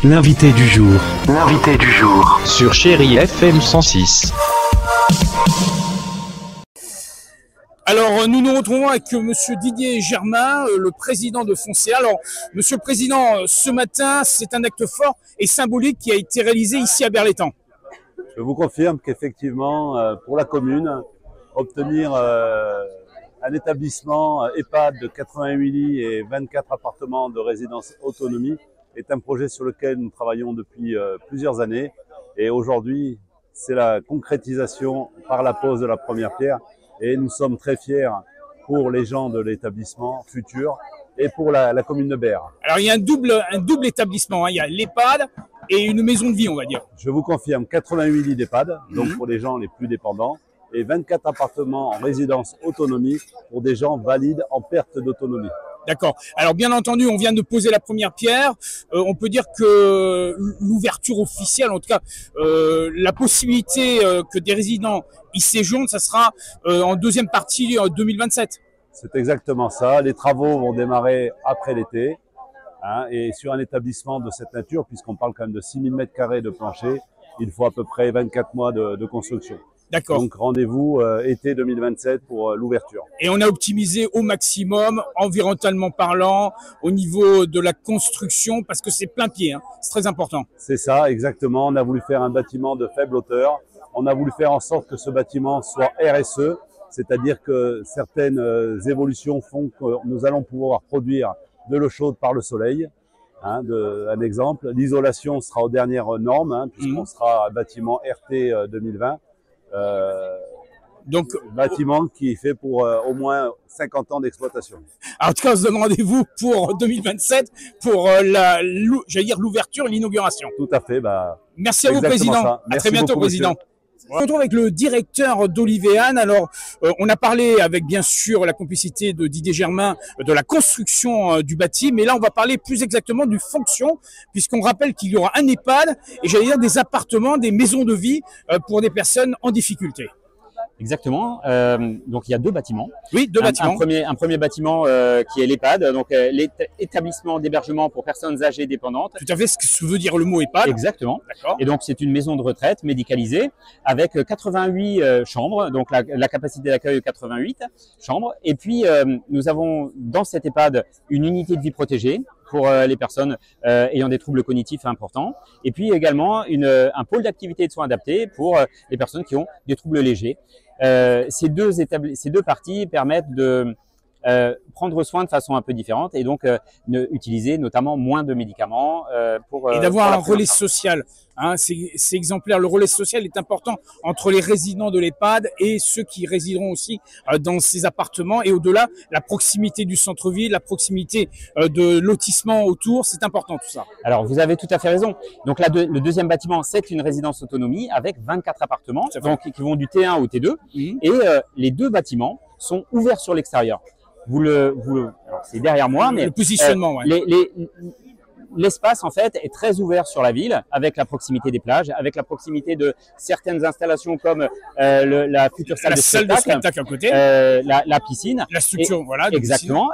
L'invité du jour. L'invité du jour. Sur Chérie FM 106. Alors, nous nous retrouvons avec Monsieur Didier Germain, le président de Foncea. Alors, Monsieur le Président, ce matin, c'est un acte fort et symbolique qui a été réalisé ici à Berlétan. Je vous confirme qu'effectivement, pour la commune, obtenir un établissement EHPAD de 88 lits et 24 appartements de résidence autonomie est un projet sur lequel nous travaillons depuis plusieurs années. Et aujourd'hui, c'est la concrétisation par la pose de la première pierre. Et nous sommes très fiers pour les gens de l'établissement futur et pour la commune de Berre. Alors, il y a un double établissement, hein. Il y a l'EHPAD et une maison de vie, on va dire. Je vous confirme 88 lits d'EHPAD, donc pour les gens les plus dépendants, et 24 appartements en résidence autonomie pour des gens valides en perte d'autonomie. D'accord. Alors, bien entendu, on vient de poser la première pierre. On peut dire que l'ouverture officielle, en tout cas, la possibilité que des résidents y séjournent, ça sera en deuxième partie 2027. C'est exactement ça. Les travaux vont démarrer après l'été. Et sur un établissement de cette nature, puisqu'on parle quand même de 6000 m² de plancher, il faut à peu près 24 mois de construction. D'accord. Donc rendez-vous été 2027 pour l'ouverture. Et on a optimisé au maximum, environnementalement parlant, au niveau de la construction, parce que c'est plein pied, hein. C'est très important. C'est ça, exactement. On a voulu faire un bâtiment de faible hauteur. On a voulu faire en sorte que ce bâtiment soit RSE, c'est-à-dire que certaines évolutions font que nous allons pouvoir produire de l'eau chaude par le soleil. Un exemple, l'isolation sera aux dernières normes, puisqu'on sera un bâtiment RT 2020. Donc, bâtiment qui est fait pour au moins 50 ans d'exploitation. En tout cas, on se donne rendez-vous pour 2027 pour j'allais dire l'ouverture, l'inauguration. Tout à fait. Merci à vous, Président. À très bientôt, Président. On se retrouve avec le directeur d'Olivéane. Alors, on a parlé avec bien sûr la complicité de Didier Germain de la construction du bâti, mais là on va parler plus exactement du fonction, puisqu'on rappelle qu'il y aura un EHPAD et j'allais dire des appartements, des maisons de vie pour des personnes en difficulté. Exactement. Donc il y a deux bâtiments. Oui, deux bâtiments. Un premier bâtiment qui est l'EHPAD, donc l'établissement d'hébergement pour personnes âgées dépendantes. Tout à fait, ce que veut dire le mot EHPAD. Exactement. D'accord. Et donc c'est une maison de retraite médicalisée avec 88 chambres, donc la capacité d'accueil de 88 chambres. Et puis nous avons dans cet EHPAD une unité de vie protégée pour les personnes ayant des troubles cognitifs importants. Et puis également un pôle d'activité et de soins adaptés pour les personnes qui ont des troubles légers. Ces deux parties permettent de prendre soin de façon un peu différente et donc utiliser notamment moins de médicaments et d'avoir un relais social. C'est exemplaire. Le relais social est important entre les résidents de l'EHPAD et ceux qui résideront aussi dans ces appartements. Et au-delà, la proximité du centre-ville, la proximité de lotissement autour, c'est important tout ça. Alors, vous avez tout à fait raison. Donc là, le deuxième bâtiment, c'est une résidence autonomie avec 24 appartements donc, qui vont du T1 au T2. Et les deux bâtiments sont ouverts sur l'extérieur. Alors c'est derrière moi, mais le positionnement, l'espace en fait est très ouvert sur la ville, avec la proximité des plages, avec la proximité de certaines installations comme la future salle de spectacle à côté, la piscine, la structure, voilà, exactement.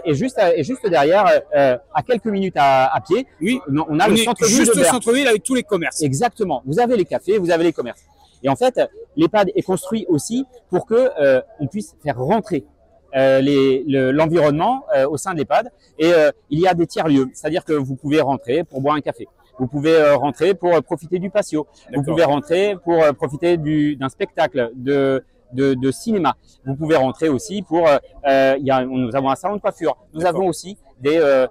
Et juste derrière, à quelques minutes à pied, oui, on a le centre-ville. Juste au centre-ville avec tous les commerces. Exactement. Vous avez les cafés, vous avez les commerces. Et en fait, l'EHPAD est construit aussi pour que on puisse faire rentrer l'environnement au sein de l'EHPAD et il y a des tiers-lieux, c'est-à-dire que vous pouvez rentrer pour boire un café, vous pouvez rentrer pour profiter du patio, vous pouvez rentrer pour profiter d'un spectacle de cinéma, vous pouvez rentrer aussi pour nous avons un salon de coiffure, nous avons aussi des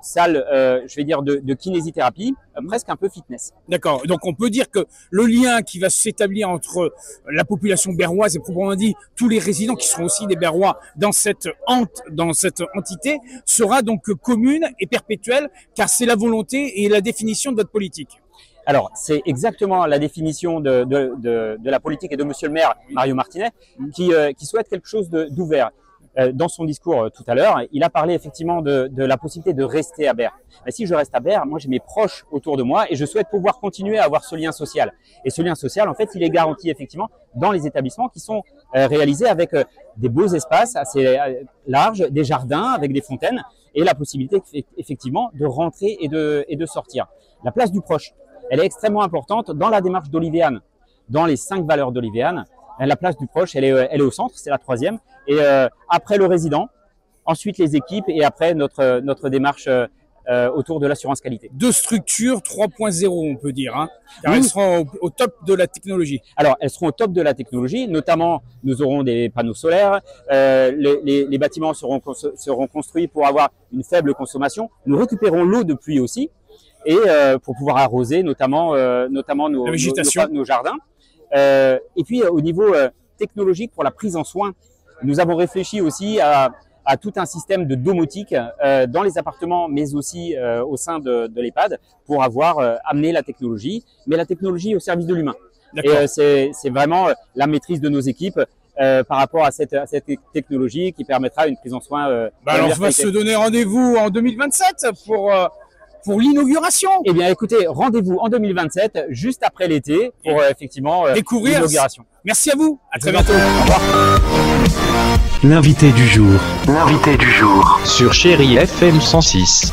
salle, je vais dire, de kinésithérapie, presque un peu fitness. D'accord. Donc, on peut dire que le lien qui va s'établir entre la population berroise et proprement dit tous les résidents qui seront aussi des Berrois dans cette entité sera donc commune et perpétuelle, car c'est la volonté et la définition de votre politique. Alors, c'est exactement la définition de la politique et de Monsieur le maire Mario Martinet qui souhaite quelque chose d'ouvert. dans son discours tout à l'heure, il a parlé effectivement de la possibilité de rester à Berre. Mais si je reste à Berre, moi j'ai mes proches autour de moi et je souhaite pouvoir continuer à avoir ce lien social. Et ce lien social, en fait, il est garanti effectivement dans les établissements qui sont réalisés avec des beaux espaces assez larges, des jardins avec des fontaines et la possibilité effectivement de rentrer et de sortir. La place du proche, elle est extrêmement importante dans la démarche d'Olivéane, dans les 5 valeurs d'Olivéane. La place du proche, elle est au centre, c'est la 3e. Et après le résident, ensuite les équipes et après notre démarche autour de l'assurance qualité. 2 structures 3.0, on peut dire, hein, car elles seront au top de la technologie. Alors, elles seront au top de la technologie, notamment nous aurons des panneaux solaires, les bâtiments seront construits pour avoir une faible consommation. Nous récupérons l'eau de pluie aussi, et pour pouvoir arroser notamment nos jardins. Et puis au niveau technologique pour la prise en soin, nous avons réfléchi aussi à tout un système de domotique dans les appartements, mais aussi au sein de l'EHPAD pour avoir amené la technologie, mais la technologie au service de l'humain. Et c'est vraiment la maîtrise de nos équipes par rapport à cette technologie qui permettra une prise en soin. Alors on va se donner rendez-vous en 2027 pour l'inauguration. Eh bien, écoutez, rendez-vous en 2027, juste après l'été, pour effectivement découvrir l'inauguration. Merci à vous. À très bientôt. Au revoir. L'invité du jour. L'invité du jour. Sur Chérie FM 106.